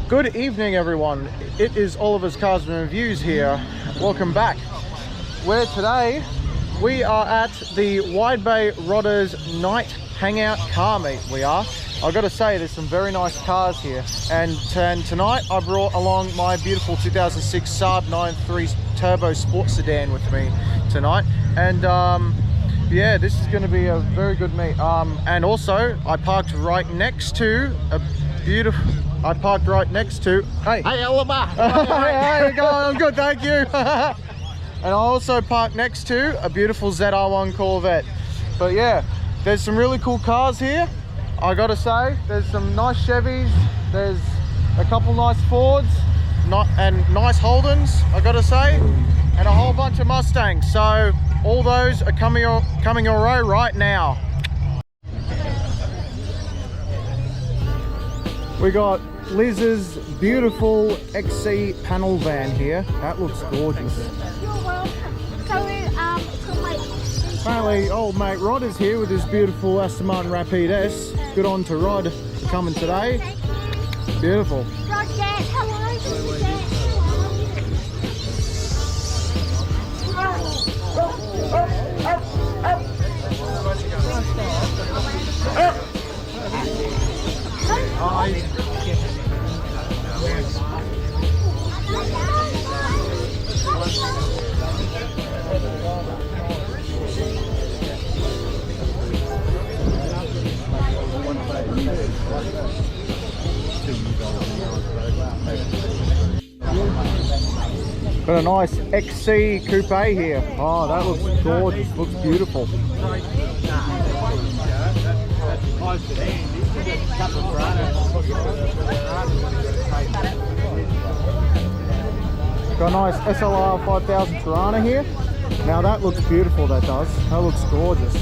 Good evening, everyone. It is Oliver's Cars and Reviews here. Welcome back. Where today we are at the Widebay Rodders Night Hangout Car Meet. We are. I've got to say, there's some very nice cars here. And tonight I brought along my beautiful 2006 Saab 9.3 Turbo Sport Sedan with me tonight. And yeah, this is going to be a very good meet. And also, I parked right next to a beautiful... Hey. Hey, Oliver. How you going? I'm good, thank you. And I also parked next to a beautiful ZR1 Corvette. But yeah, there's some really cool cars here. I gotta say, there's some nice Chevys, there's a couple nice Fords, and nice Holdens, I gotta say, and a whole bunch of Mustangs. So all those are coming your way right now. We got Liz's beautiful XC panel van here. That looks gorgeous. You're welcome. Apparently old mate Rod is here with his beautiful Aston Martin Rapide S. Good on to Rod for coming today. Beautiful. Rod, Dad, hello. Got a nice XC coupe here. Oh, that looks gorgeous. Looks beautiful. Got a nice SLR 5000 Tirana here. Now that looks beautiful, that does. That looks gorgeous.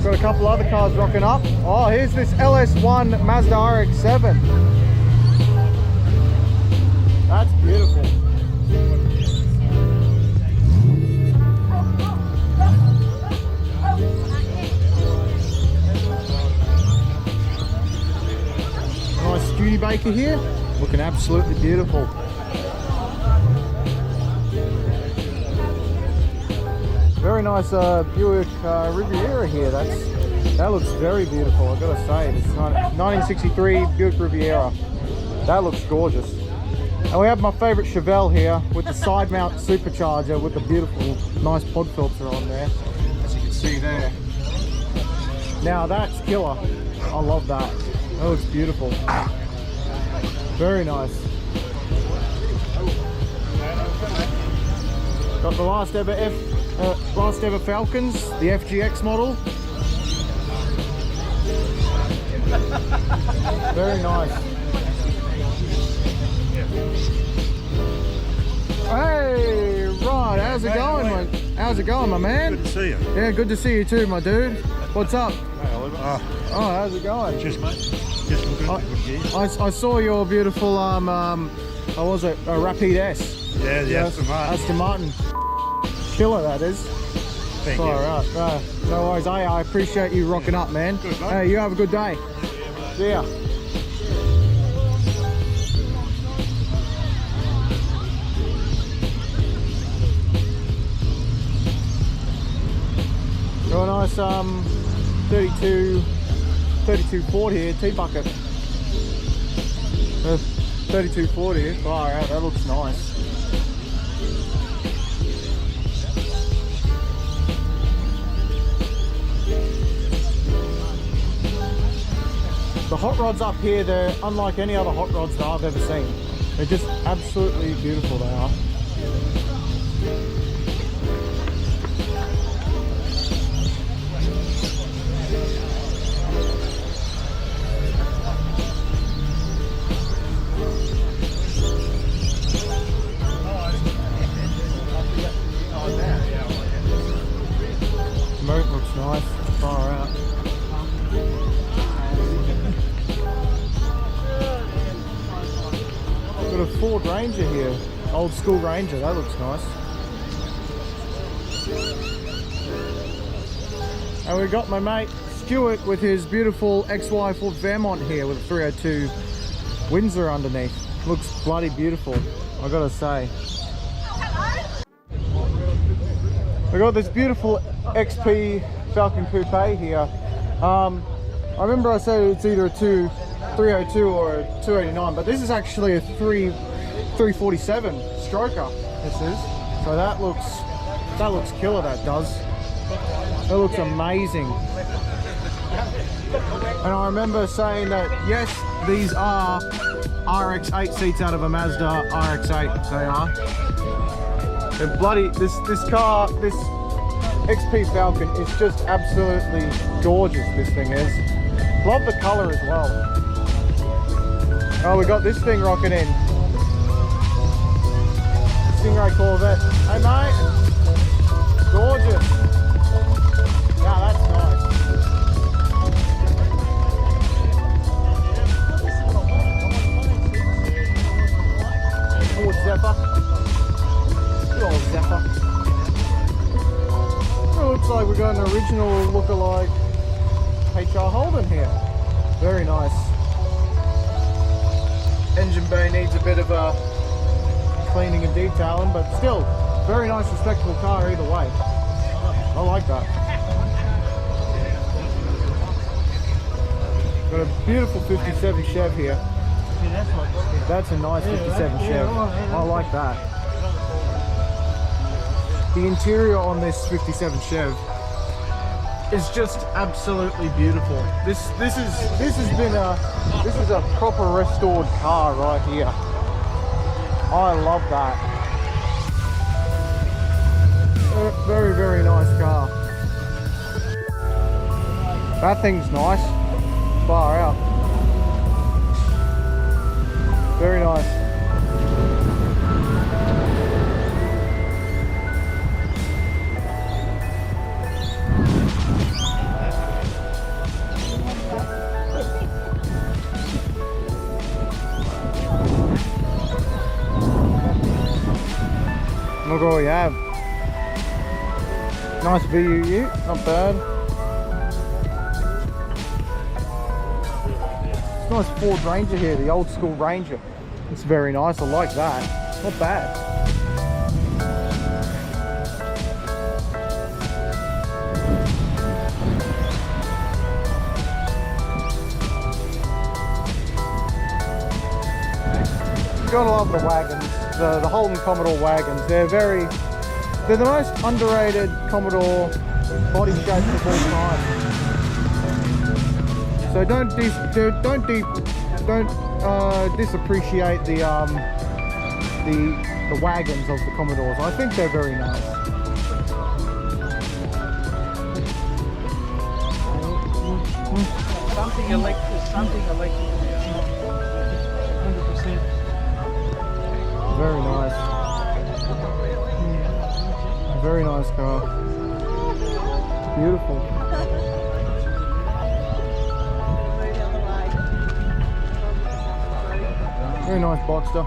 Got a couple other cars rocking up. Oh, here's this LS1 Mazda RX-7. That's beautiful. Nice Studebaker here, looking absolutely beautiful. Very nice Buick Riviera here. That looks very beautiful, I've got to say. It's 1963 Buick Riviera. That looks gorgeous. And we have my favourite Chevelle here with the side mount supercharger with the beautiful nice pod filter on there, as you can see there. Now that's killer. I love that. That looks beautiful. Very nice. Got the last ever Falcons, the FGX model. Very nice. Hey, Rod, how's it going, man? How's it going, my man? Good to see you. Yeah, good to see you too, my dude. What's up? Hey, Oliver. Oh, how's it going? Just, mate. Just looking at good gear. I saw your beautiful, what was it? A Rapide S. Yeah, the Aston Martin. Aston Martin. Killer, that is. Thank you. All right. No worries. I appreciate you rocking up, man. Good, mate. Hey, you have a good day. See ya. Got a nice 32 Ford here, T-bucket. 32 Ford here. Oh, yeah, that looks nice. The hot rods up here, they're unlike any other hot rods that I've ever seen. They're just absolutely beautiful, they are. Moat looks nice, far out. Got a Ford Ranger here, old school Ranger, that looks nice. And we've got my mate Stuart with his beautiful XY Ford Fairmont here with a 302 Windsor underneath. Looks bloody beautiful, I gotta say. We got this beautiful XP Falcon Coupe here. I remember I said it's either a 302 or a 289, but this is actually a 347 stroker. This is. So that looks killer. That does. That looks amazing. And I remember saying that yes, these are RX-8 seats out of a Mazda RX-8. They are. They're bloody. This car, this XP Falcon is just absolutely gorgeous. This thing is. Love the color as well. Oh, we got this thing rocking in. Stingray Corvette. Hey mate. Gorgeous. Now that's nice. Ford Zephyr. Good old Zephyr. It looks like we got an original lookalike HR Holden here. Very nice. Engine bay needs a bit of a cleaning and detailing, but still, very nice, respectable car either way. I like that. Got a beautiful 57 Chev here. That's a nice 57 Chev. I like that. The interior on this 57 Chev is just absolutely beautiful. This is a proper restored car right here. I love that. Very, very nice car. That thing's nice. Far out. Very nice. Look what we have. Nice VUU, not bad. It's a nice Ford Ranger here, the old school Ranger. It's very nice, I like that. Not bad. Gotta love the wagons. The Holden Commodore wagons. They're the most underrated Commodore body shape of all time. So don't disappreciate the wagons of the Commodores. I think they're very nice. Something electric. 100%. Very nice. Very nice car. Beautiful. Very nice Boxster.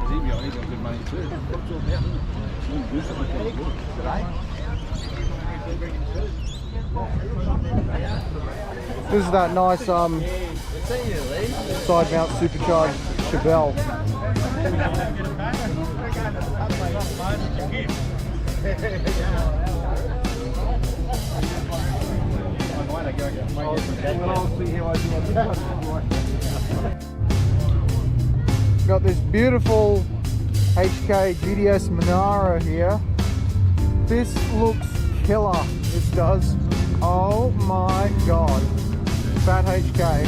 This is that nice side mount supercharged Chevelle. Got this beautiful HK GDS Monaro here. This looks killer. This does. Oh my god. Fat HK.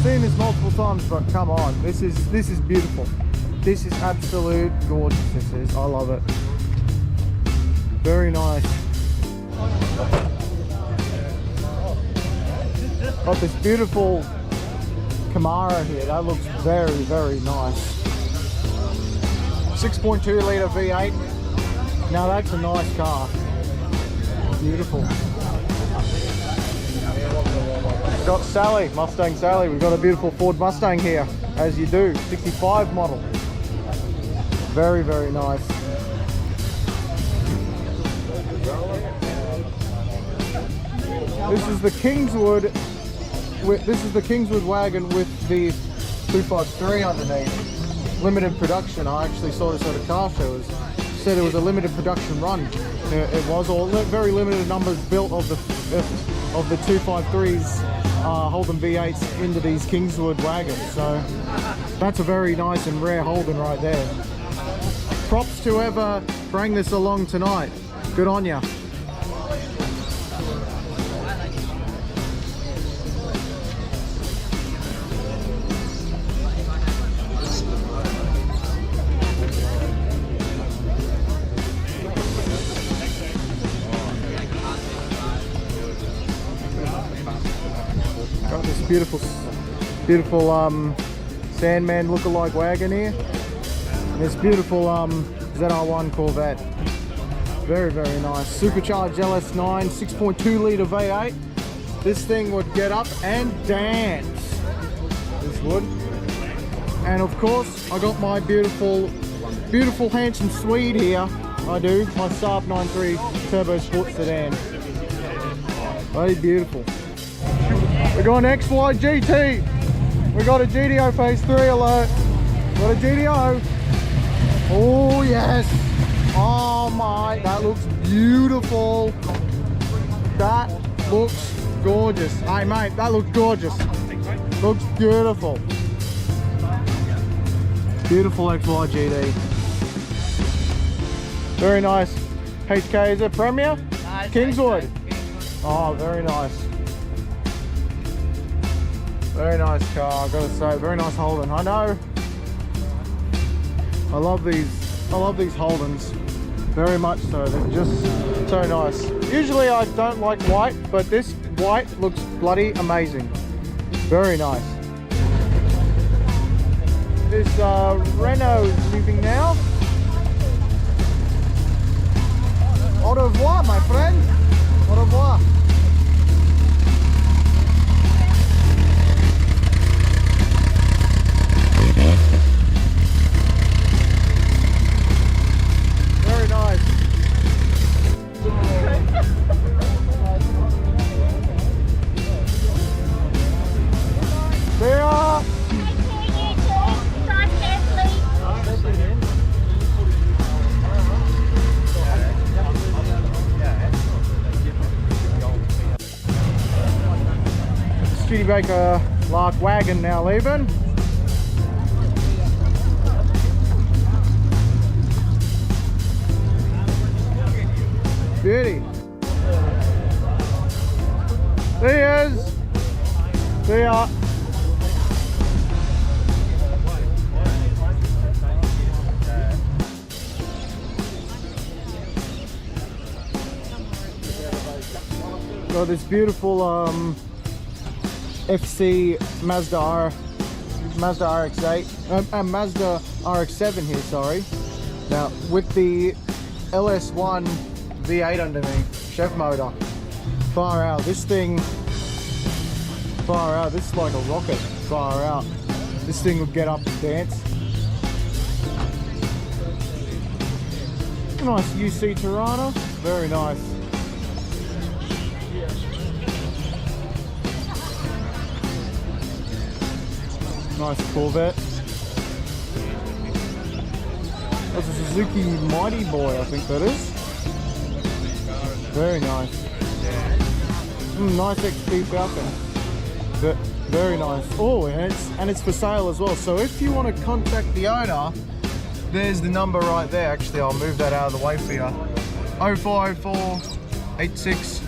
Seen this multiple times, but come on. This is beautiful. This is absolute gorgeous. This is. I love it. Very nice. Got this beautiful Camaro here. That looks very, very nice. 6.2 litre V8. Now that's a nice car. Beautiful. Got Sally, Mustang Sally. We've got a beautiful Ford Mustang here, as you do. 65 model. Very, very nice. This is the Kingswood. This is the Kingswood wagon with the 253 underneath. Limited production. I actually saw this at a car show. It said it was a limited production run. It was, or very limited numbers built of the 253s Holden V8s into these Kingswood wagons. So that's a very nice and rare Holden right there. Props to whoever bring this along tonight. Good on ya. Got this beautiful Sandman lookalike wagon here. And this beautiful ZR1 Corvette. Very, very nice. Supercharged LS9, 6.2 litre V8. This thing would get up and dance. This would. And of course, I got my beautiful handsome Swede here. I do. My Saab 93 Turbo Sport Sedan. Very beautiful. We got an XY GT. We got a GTO phase 3 alert. Got a GTO. Oh yes. Oh my, that looks beautiful. That looks gorgeous. Hey mate, that looks gorgeous. Looks beautiful. Beautiful XY GT. Very nice. HK, is it Premier? Nice, Kingswood. Oh, very nice. Very nice car, I gotta say, very nice Holden. I know. I love these Holdens. Very much so. They're just so nice. Usually I don't like white, but this white looks bloody amazing. Very nice. This Renault is leaving now. Au revoir, my friend. Au revoir. Very nice. See ya. Studebaker Lark wagon now leaving. Beauty. There he is. See ya. Got this beautiful FC Mazda RX-8, Mazda RX-7 here, sorry. Now with the LS1 V8 underneath, chef motor. Far out, this thing, far out, this is like a rocket, far out. This thing would get up and dance. Nice UC Tirana, very nice. Nice Corvette. That's a Suzuki Mighty Boy, I think that is. Very nice. Nice XP Falcon. Very nice. Oh, and it's for sale as well. So if you want to contact the owner, there's the number right there. Actually, I'll move that out of the way for you. 0404 86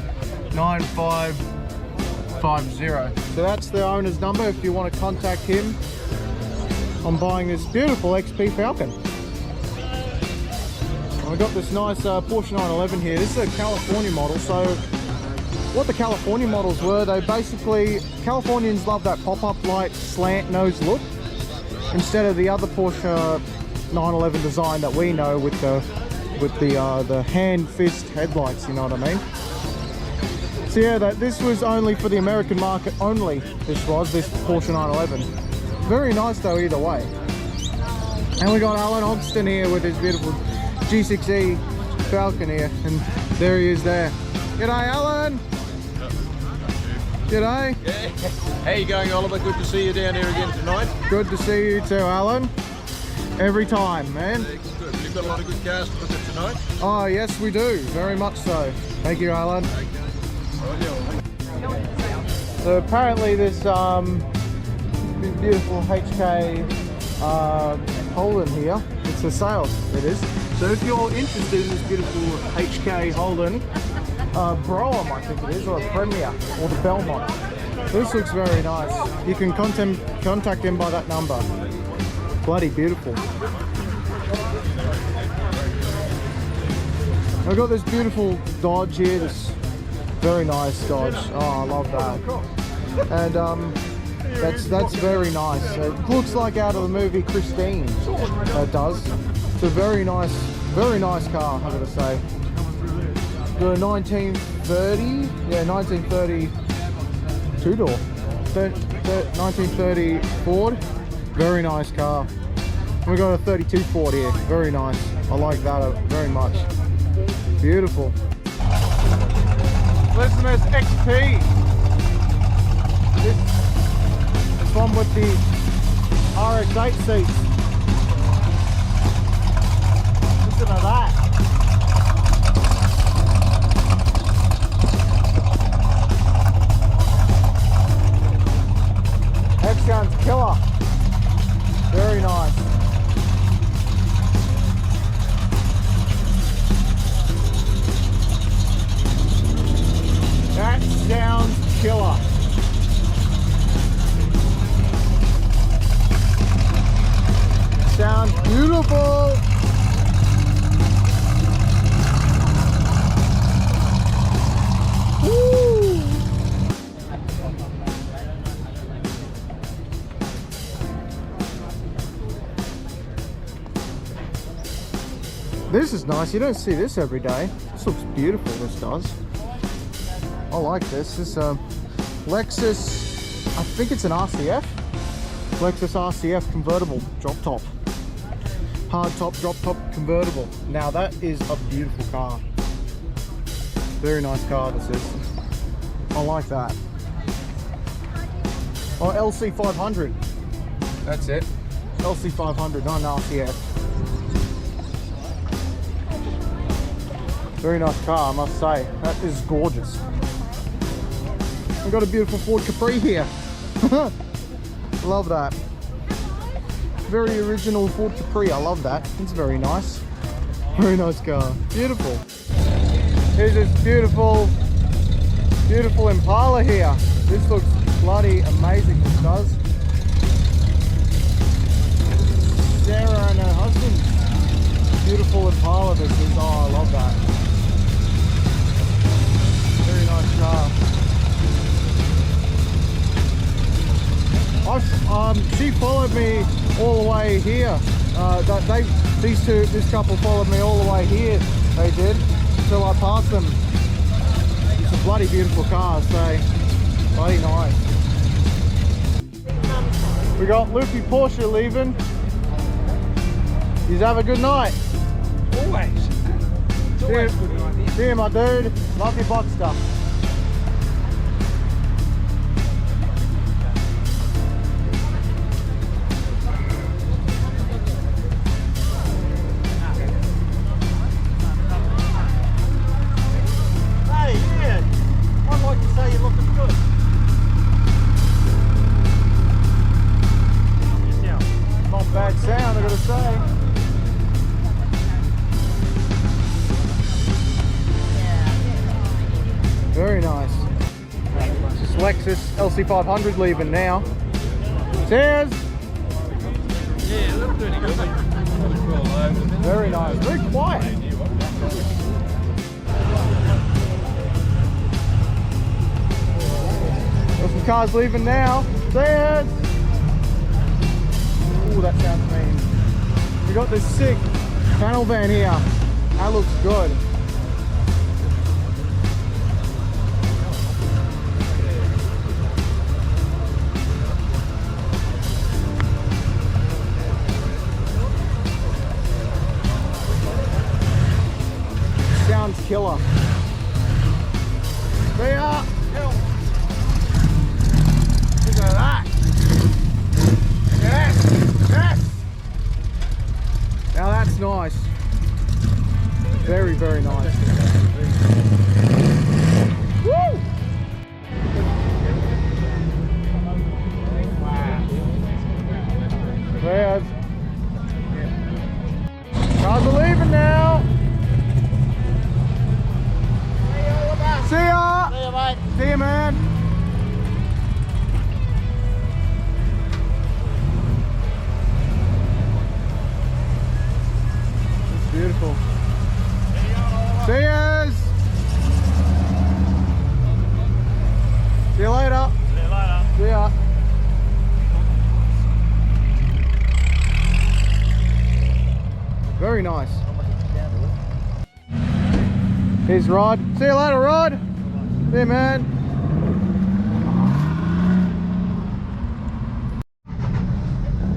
9550. So that's the owner's number if you want to contact him on buying this beautiful XP Falcon. I got this nice Porsche 911 here. This is a California model. So what the California models were, they basically, Californians love that pop-up light slant nose look instead of the other Porsche 911 design that we know with the hand fist headlights, you know what I mean? So yeah, this was only for the American market only. This Porsche 911. Very nice though either way. And we got Alan Hogston here with his beautiful G6E Falcon here, and there he is there. G'day Alan! G'day. How you going, Oliver? Good to see you down here again tonight. Good to see you too, Alan. Every time, man. Good. You've got a lot of good cars to look at tonight. Oh, yes, we do. Very much so. Thank you, Alan. So apparently this beautiful HK Holden here, it's for sale, it is. So if you're interested in this beautiful HK Holden, Brougham I think it is, or a Premier, or the Belmont. This looks very nice. You can contact him by that number. Bloody beautiful. I've got this beautiful Dodge here, this very nice Dodge. Oh, I love that. And that's very nice. It looks like out of the movie Christine. It does. It's a very nice car, I've got to say. The 1930, yeah, 1930 two-door, 1930 Ford. Very nice car. And we got a 32 Ford here. Very nice. I like that very much. Beautiful. Listen to this XP. This one with the RX-8 seats. Listen to that. That sounds killer. Very nice. That sounds killer. Sounds beautiful. Woo. This is nice. You don't see this every day. This looks beautiful, this does. I like this. This Lexus, I think it's an RCF. Lexus RCF convertible, drop top. Hard top, drop top convertible. Now that is a beautiful car. Very nice car this is. I like that. Oh, LC500. That's it. LC500, not an RCF. Very nice car, I must say. That is gorgeous. I've got a beautiful Ford Capri here. Love that. Very original Ford Capri. I love that. It's very nice. Very nice car. Beautiful. Here's this beautiful Impala here. This looks bloody amazing. This does. Sarah and her husband. Beautiful Impala this is. Oh, I love that. Very nice car. She followed me all the way here. This couple followed me all the way here. They did, until I passed them. It's a bloody beautiful car, so bloody nice. We got Loopy Porsche leaving. You have a good night. Always. It's always a good night. See you, my dude. Love your box stuff. Very nice. This is Lexus LC500 leaving now. Cheers! Yeah, a little pretty good. Very nice. Very quiet. Got some cars leaving now. Cheers! Ooh, that sounds mean. We got this sick panel van here. That looks good. Sounds killer. They are. mate. See you, man. It's beautiful. See yous. See you later. See you later. See ya. Very nice. Here's Rod. See you later, Rod. See you, man.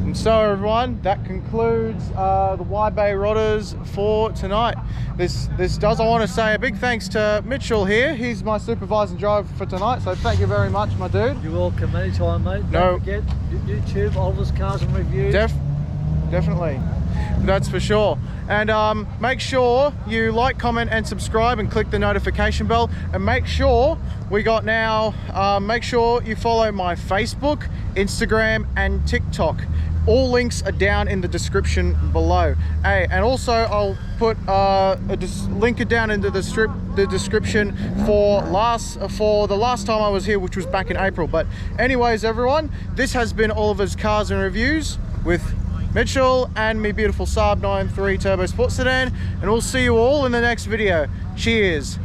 And so, everyone, that concludes the Widebay Rodders for tonight. I want to say a big thanks to Mitchell here. He's my supervising driver for tonight, so thank you very much, my dude. You're welcome anytime, mate. No. Don't forget YouTube, Oliver's Cars and Reviews. Definitely. That's for sure. And make sure you like, comment and subscribe and click the notification bell. And make sure make sure you follow my Facebook, Instagram and TikTok. All links are down in the description below. Hey, and also I'll put link it down into the description for the last time I was here, which was back in April. But anyways, everyone, this has been Oliver's Cars and Reviews with Mitchell and me beautiful Saab 9.3 Turbo Sports Sedan, and we'll see you all in the next video. Cheers.